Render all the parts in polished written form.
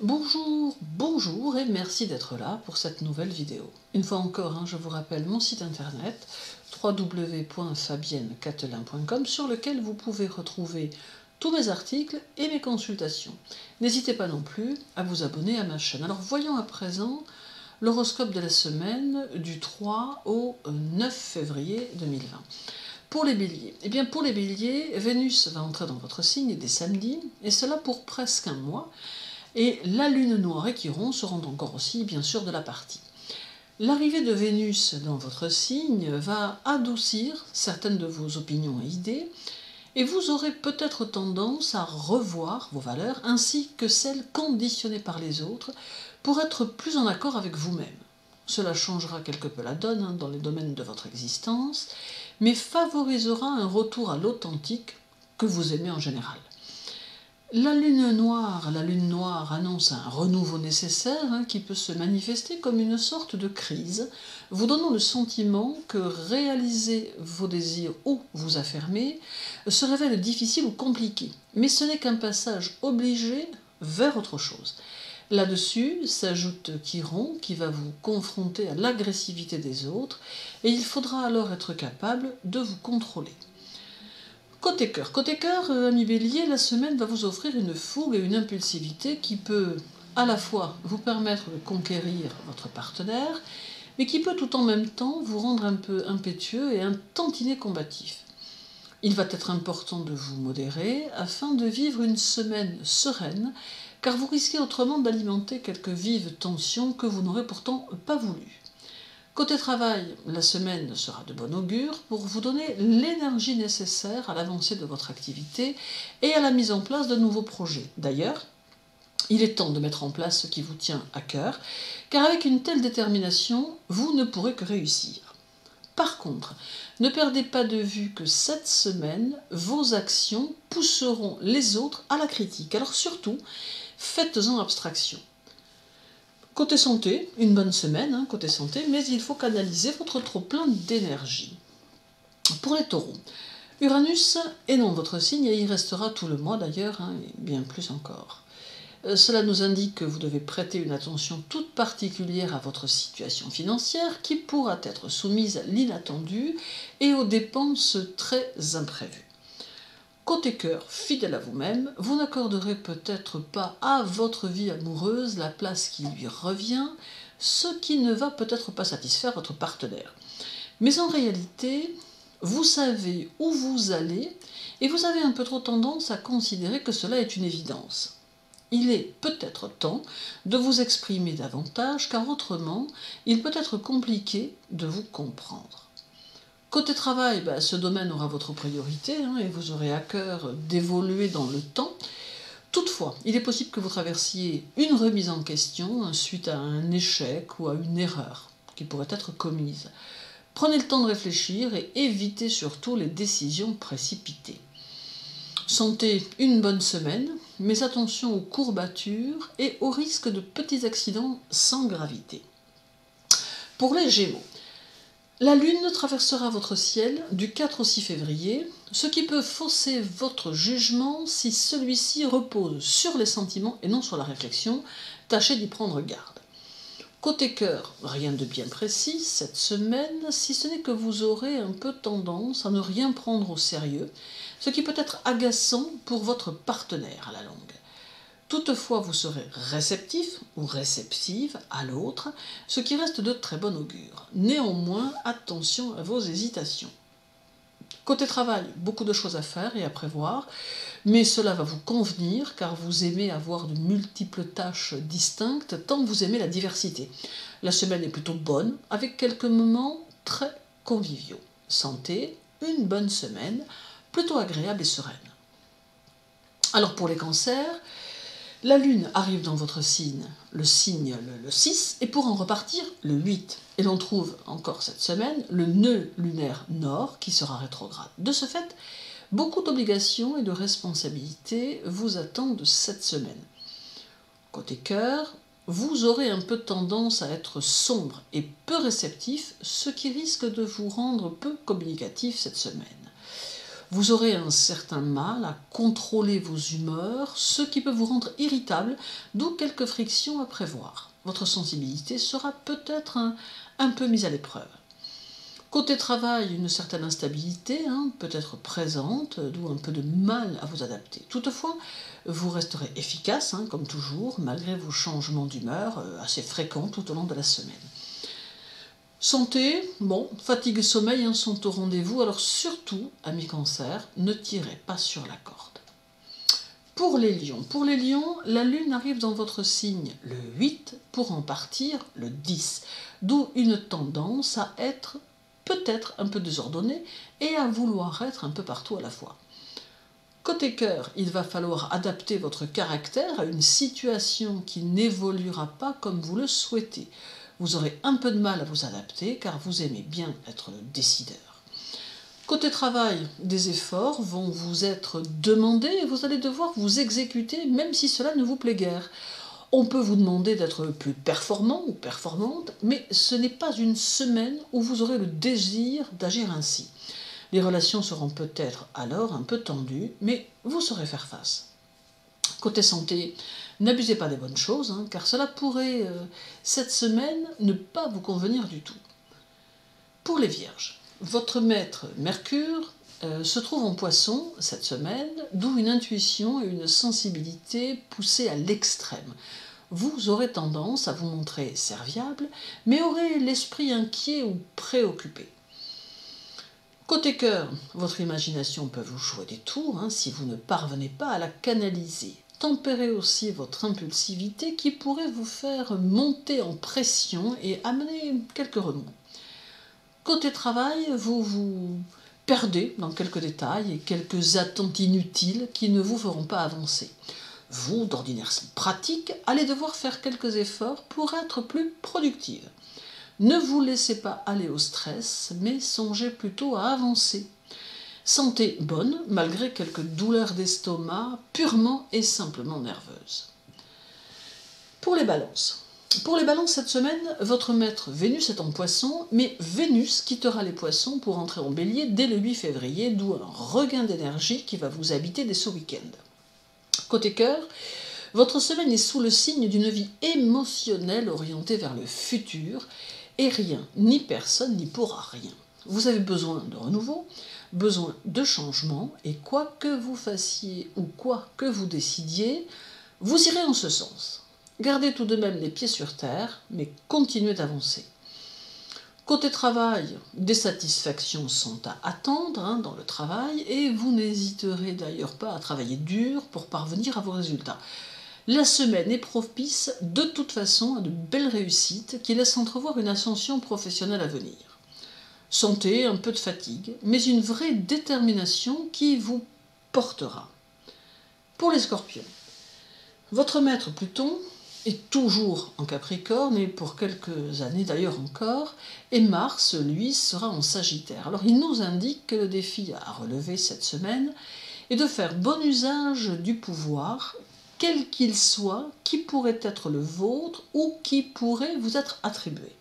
Bonjour, bonjour et merci d'être là pour cette nouvelle vidéo. Une fois encore, je vous rappelle mon site internet www.fabiennecatelin.com sur lequel vous pouvez retrouver tous mes articles et mes consultations. N'hésitez pas non plus à vous abonner à ma chaîne. Alors voyons à présent l'horoscope de la semaine du 3 au 9 février 2020. Pour les béliers, pour les béliers, Vénus va entrer dans votre signe dès samedi, et cela pour presque un mois. Et la lune noire et Chiron seront encore aussi, bien sûr, de la partie. L'arrivée de Vénus dans votre signe va adoucir certaines de vos opinions et idées, et vous aurez peut-être tendance à revoir vos valeurs ainsi que celles conditionnées par les autres pour être plus en accord avec vous-même. Cela changera quelque peu la donne dans les domaines de votre existence, mais favorisera un retour à l'authentique que vous aimez en général. La lune noire annonce un renouveau nécessaire qui peut se manifester comme une sorte de crise, vous donnant le sentiment que réaliser vos désirs ou vous affirmer se révèle difficile ou compliqué. Mais ce n'est qu'un passage obligé vers autre chose. Là-dessus s'ajoute Chiron qui va vous confronter à l'agressivité des autres et il faudra alors être capable de vous contrôler. Côté cœur, ami Bélier, la semaine va vous offrir une fougue et une impulsivité qui peut à la fois vous permettre de conquérir votre partenaire, mais qui peut tout en même temps vous rendre un peu impétueux et un tantinet combatif. Il va être important de vous modérer afin de vivre une semaine sereine, car vous risquez autrement d'alimenter quelques vives tensions que vous n'aurez pourtant pas voulu. Côté travail, la semaine sera de bon augure pour vous donner l'énergie nécessaire à l'avancée de votre activité et à la mise en place de nouveaux projets. D'ailleurs, il est temps de mettre en place ce qui vous tient à cœur, car avec une telle détermination, vous ne pourrez que réussir. Par contre, ne perdez pas de vue que cette semaine, vos actions pousseront les autres à la critique. Alors surtout, faites-en abstraction. Côté santé, une bonne semaine, côté santé, mais il faut canaliser votre trop-plein d'énergie. Pour les taureaux, Uranus est dans votre signe et il restera tout le mois d'ailleurs, et bien plus encore. Cela nous indique que vous devez prêter une attention toute particulière à votre situation financière qui pourra être soumise à l'inattendu et aux dépenses très imprévues. Côté cœur, fidèle à vous-même, vous n'accorderez peut-être pas à votre vie amoureuse la place qui lui revient, ce qui ne va peut-être pas satisfaire votre partenaire. Mais en réalité, vous savez où vous allez et vous avez un peu trop tendance à considérer que cela est une évidence. Il est peut-être temps de vous exprimer davantage, car autrement, il peut être compliqué de vous comprendre. Côté travail, ce domaine aura votre priorité et vous aurez à cœur d'évoluer dans le temps. Toutefois, il est possible que vous traversiez une remise en question suite à un échec ou à une erreur qui pourrait être commise. Prenez le temps de réfléchir et évitez surtout les décisions précipitées. Santé, une bonne semaine, mais attention aux courbatures et au risque de petits accidents sans gravité. Pour les Gémeaux, la Lune traversera votre ciel du 4 au 6 février, ce qui peut fausser votre jugement si celui-ci repose sur les sentiments et non sur la réflexion. Tâchez d'y prendre garde. Côté cœur, rien de bien précis cette semaine, si ce n'est que vous aurez un peu tendance à ne rien prendre au sérieux, ce qui peut être agaçant pour votre partenaire à la longue. Toutefois, vous serez réceptif ou réceptive à l'autre, ce qui reste de très bon augure. Néanmoins, attention à vos hésitations. Côté travail, beaucoup de choses à faire et à prévoir, mais cela va vous convenir car vous aimez avoir de multiples tâches distinctes tant vous aimez la diversité. La semaine est plutôt bonne, avec quelques moments très conviviaux. Santé, une bonne semaine, plutôt agréable et sereine. Alors pour les cancers, la Lune arrive dans votre signe, le 6, et pour en repartir, le 8. Et l'on trouve encore cette semaine le nœud lunaire nord qui sera rétrograde. De ce fait, beaucoup d'obligations et de responsabilités vous attendent cette semaine. Côté cœur, vous aurez un peu tendance à être sombre et peu réceptif, ce qui risque de vous rendre peu communicatif cette semaine. Vous aurez un certain mal à contrôler vos humeurs, ce qui peut vous rendre irritable, d'où quelques frictions à prévoir. Votre sensibilité sera peut-être un peu mise à l'épreuve. Côté travail, une certaine instabilité peut être présente, d'où un peu de mal à vous adapter. Toutefois, vous resterez efficace, comme toujours, malgré vos changements d'humeur assez fréquents tout au long de la semaine. Santé, fatigue et sommeil sont au rendez-vous, alors surtout, amis Cancer, ne tirez pas sur la corde. Pour les lions, la lune arrive dans votre signe le 8 pour en partir le 10, d'où une tendance à être peut-être un peu désordonné et à vouloir être un peu partout à la fois. Côté cœur, il va falloir adapter votre caractère à une situation qui n'évoluera pas comme vous le souhaitez. Vous aurez un peu de mal à vous adapter car vous aimez bien être le décideur. Côté travail, des efforts vont vous être demandés et vous allez devoir vous exécuter même si cela ne vous plaît guère. On peut vous demander d'être plus performant ou performante, mais ce n'est pas une semaine où vous aurez le désir d'agir ainsi. Les relations seront peut-être alors un peu tendues, mais vous saurez faire face. Côté santé, n'abusez pas des bonnes choses, car cela pourrait, cette semaine, ne pas vous convenir du tout. Pour les vierges, votre maître Mercure se trouve en Poisson cette semaine, d'où une intuition et une sensibilité poussées à l'extrême. Vous aurez tendance à vous montrer serviable, mais aurez l'esprit inquiet ou préoccupé. Côté cœur, votre imagination peut vous jouer des tours si vous ne parvenez pas à la canaliser. Tempérez aussi votre impulsivité qui pourrait vous faire monter en pression et amener quelques remous. Côté travail, vous vous perdez dans quelques détails et quelques attentes inutiles qui ne vous feront pas avancer. Vous, d'ordinaire pratique, allez devoir faire quelques efforts pour être plus productive. Ne vous laissez pas aller au stress, mais songez plutôt à avancer. Santé bonne, malgré quelques douleurs d'estomac purement et simplement nerveuses. Pour les balances. Pour les balances cette semaine, votre maître Vénus est en Poisson, mais Vénus quittera les Poissons pour entrer en Bélier dès le 8 février, d'où un regain d'énergie qui va vous habiter dès ce week-end. Côté cœur, votre semaine est sous le signe d'une vie émotionnelle orientée vers le futur, et rien, ni personne n'y pourra rien. Vous avez besoin de renouveau, besoin de changement, et quoi que vous fassiez ou quoi que vous décidiez, vous irez en ce sens. Gardez tout de même les pieds sur terre, mais continuez d'avancer. Côté travail, des satisfactions sont à attendre dans le travail, et vous n'hésiterez d'ailleurs pas à travailler dur pour parvenir à vos résultats. La semaine est propice de toute façon à de belles réussites qui laissent entrevoir une ascension professionnelle à venir. Santé, un peu de fatigue, mais une vraie détermination qui vous portera. Pour les scorpions, votre maître Pluton est toujours en Capricorne, et pour quelques années d'ailleurs encore, et Mars, lui, sera en Sagittaire. Alors il nous indique que le défi à relever cette semaine est de faire bon usage du pouvoir, quel qu'il soit, qui pourrait être le vôtre ou qui pourrait vous être attribué.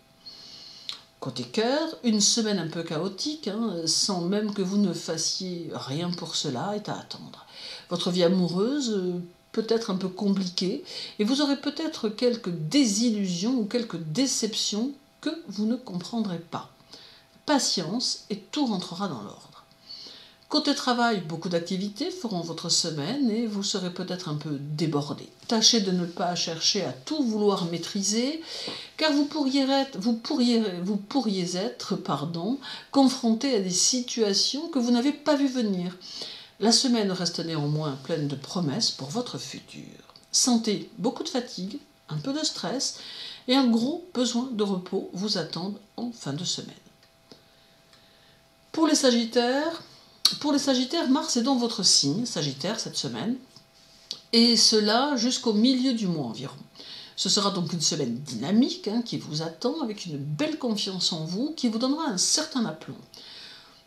Côté cœur, une semaine un peu chaotique, sans même que vous ne fassiez rien pour cela, est à attendre. Votre vie amoureuse peut être un peu compliquée et vous aurez peut-être quelques désillusions ou quelques déceptions que vous ne comprendrez pas. Patience et tout rentrera dans l'ordre. Côté travail, beaucoup d'activités feront votre semaine et vous serez peut-être un peu débordé. Tâchez de ne pas chercher à tout vouloir maîtriser, car vous pourriez être confronté à des situations que vous n'avez pas vues venir. La semaine reste néanmoins pleine de promesses pour votre futur. Santé, beaucoup de fatigue, un peu de stress et un gros besoin de repos vous attendent en fin de semaine. Pour les Sagittaires, Mars est dans votre signe, Sagittaire, cette semaine, et cela jusqu'au milieu du mois environ. Ce sera donc une semaine dynamique qui vous attend, avec une belle confiance en vous, qui vous donnera un certain aplomb.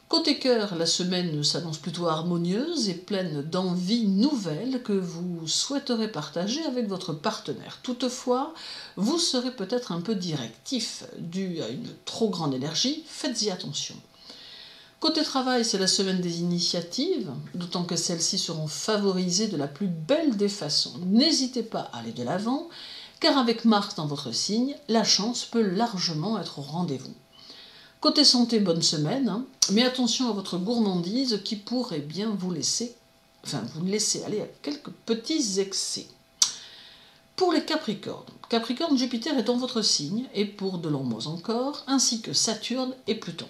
Côté cœur, la semaine s'annonce plutôt harmonieuse et pleine d'envies nouvelles que vous souhaiterez partager avec votre partenaire. Toutefois, vous serez peut-être un peu directif, dû à une trop grande énergie, faites-y attention. Côté travail, c'est la semaine des initiatives, d'autant que celles-ci seront favorisées de la plus belle des façons. N'hésitez pas à aller de l'avant, car avec Mars dans votre signe, la chance peut largement être au rendez-vous. Côté santé, bonne semaine, mais attention à votre gourmandise qui pourrait bien vous laisser aller à quelques petits excès. Pour les Capricornes, Jupiter est dans votre signe, et pour de longs mois encore, ainsi que Saturne et Pluton.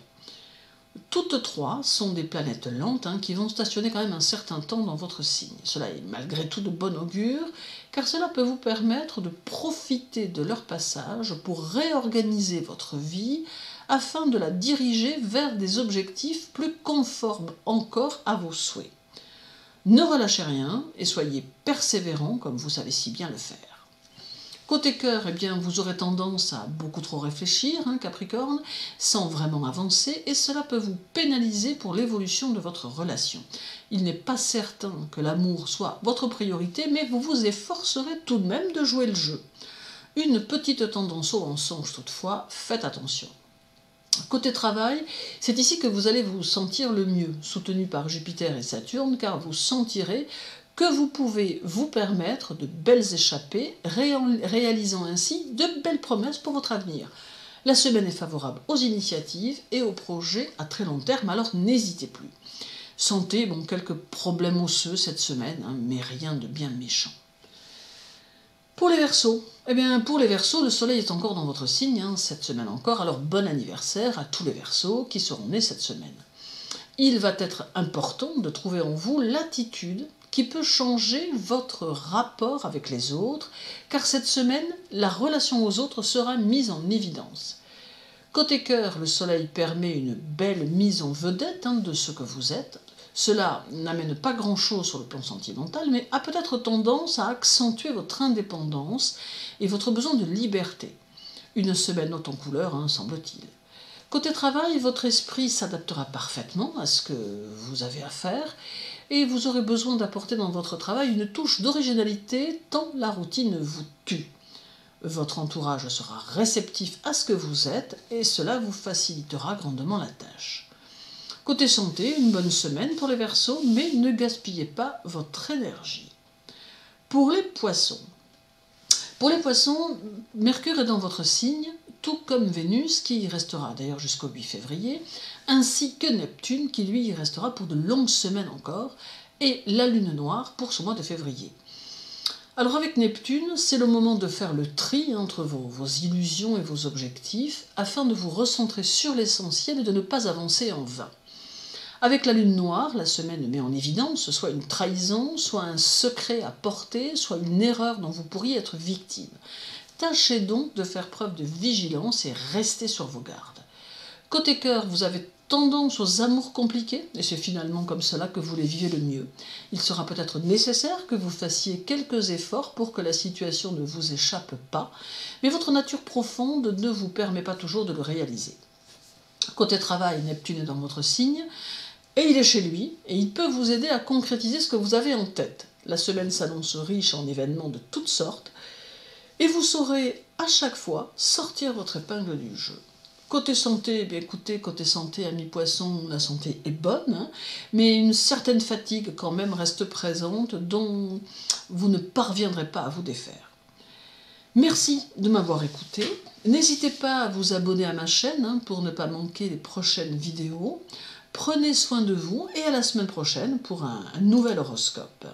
Toutes trois sont des planètes lentes qui vont stationner quand même un certain temps dans votre signe. Cela est malgré tout de bon augure, car cela peut vous permettre de profiter de leur passage pour réorganiser votre vie afin de la diriger vers des objectifs plus conformes encore à vos souhaits. Ne relâchez rien et soyez persévérants comme vous savez si bien le faire. Côté cœur, vous aurez tendance à beaucoup trop réfléchir, Capricorne, sans vraiment avancer, et cela peut vous pénaliser pour l'évolution de votre relation. Il n'est pas certain que l'amour soit votre priorité, mais vous vous efforcerez tout de même de jouer le jeu. Une petite tendance au mensonge toutefois, faites attention. Côté travail, c'est ici que vous allez vous sentir le mieux, soutenu par Jupiter et Saturne, car vous sentirez que vous pouvez vous permettre de belles échappées, réalisant ainsi de belles promesses pour votre avenir. La semaine est favorable aux initiatives et aux projets à très long terme, alors n'hésitez plus. Santé, quelques problèmes osseux cette semaine, mais rien de bien méchant. Pour les Verseaux, le soleil est encore dans votre signe, cette semaine encore, alors bon anniversaire à tous les Verseaux qui seront nés cette semaine. Il va être important de trouver en vous l'attitude qui peut changer votre rapport avec les autres, car cette semaine, la relation aux autres sera mise en évidence. Côté cœur, le soleil permet une belle mise en vedette de ce que vous êtes. Cela n'amène pas grand-chose sur le plan sentimental, mais a peut-être tendance à accentuer votre indépendance et votre besoin de liberté. Une semaine haute en couleur, semble-t-il. Côté travail, votre esprit s'adaptera parfaitement à ce que vous avez à faire, et vous aurez besoin d'apporter dans votre travail une touche d'originalité tant la routine vous tue. Votre entourage sera réceptif à ce que vous êtes et cela vous facilitera grandement la tâche. Côté santé, une bonne semaine pour les Verseaux, mais ne gaspillez pas votre énergie. Pour les Poissons, Mercure est dans votre signe, tout comme Vénus qui y restera d'ailleurs jusqu'au 8 février, ainsi que Neptune qui lui y restera pour de longues semaines encore, et la Lune noire pour ce mois de février. Alors avec Neptune, c'est le moment de faire le tri entre vos illusions et vos objectifs, afin de vous recentrer sur l'essentiel et de ne pas avancer en vain. Avec la Lune noire, la semaine met en évidence soit une trahison, soit un secret à porter, soit une erreur dont vous pourriez être victime. Tâchez donc de faire preuve de vigilance et restez sur vos gardes. Côté cœur, vous avez tendance aux amours compliqués, et c'est finalement comme cela que vous les vivez le mieux. Il sera peut-être nécessaire que vous fassiez quelques efforts pour que la situation ne vous échappe pas, mais votre nature profonde ne vous permet pas toujours de le réaliser. Côté travail, Neptune est dans votre signe, et il est chez lui, et il peut vous aider à concrétiser ce que vous avez en tête. La semaine s'annonce riche en événements de toutes sortes, et vous saurez à chaque fois sortir votre épingle du jeu. Côté santé, côté santé, amis poissons, la santé est bonne, mais une certaine fatigue quand même reste présente dont vous ne parviendrez pas à vous défaire. Merci de m'avoir écouté. N'hésitez pas à vous abonner à ma chaîne pour ne pas manquer les prochaines vidéos. Prenez soin de vous et à la semaine prochaine pour un nouvel horoscope.